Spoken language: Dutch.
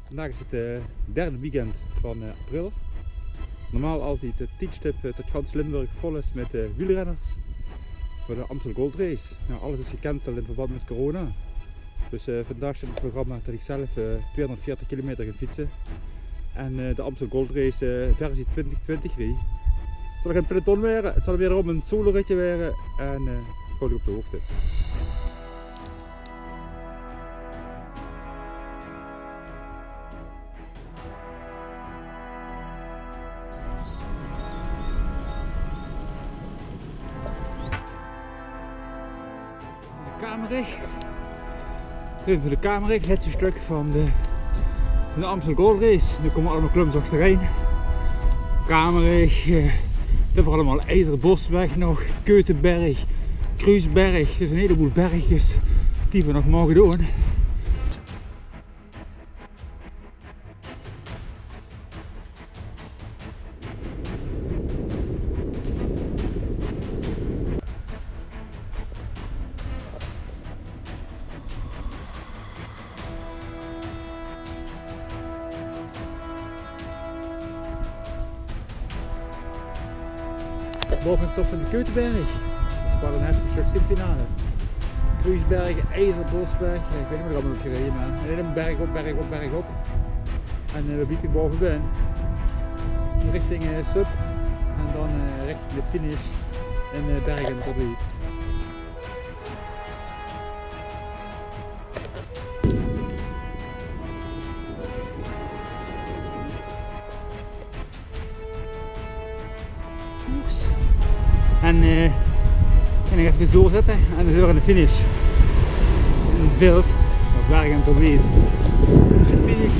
Vandaag is het derde weekend van april. Normaal altijd het tijdstip tot gans Limburg vol is met wielrenners voor de Amstel Gold Race. Nou, alles is gecanceld in verband met corona. Dus vandaag staat het programma dat ik zelf 240 kilometer ga fietsen. En de Amstel Gold Race versie 2020 weer. Het zal geen peloton worden, het zal weer om een solo ritje worden en gewoon op de hoogte. Kamerig. Even voor de Kamerig, het stuk van de Amstel Gold Race. Nu komen allemaal klums achtereen. Kamerig, dit is allemaal IJzerbosweg nog, Keutenberg, Kruisberg. Dus een heleboel bergjes die we nog mogen doen. Boven de top van de Keutenberg. Dat is wel een heftige stukfinale. Kruisberg, IJzerbosweg. Ja, ik weet niet meer allemaal nog gereden, maar een berg op, berg op, berg op. En we bieden bovenbij. Richting Sub. En dan richting de finish in Bergen tot Riet. En dan ga ik even doorzetten en dan zijn we aan de finish. In het veld, of Bergen tot Riet. De finish.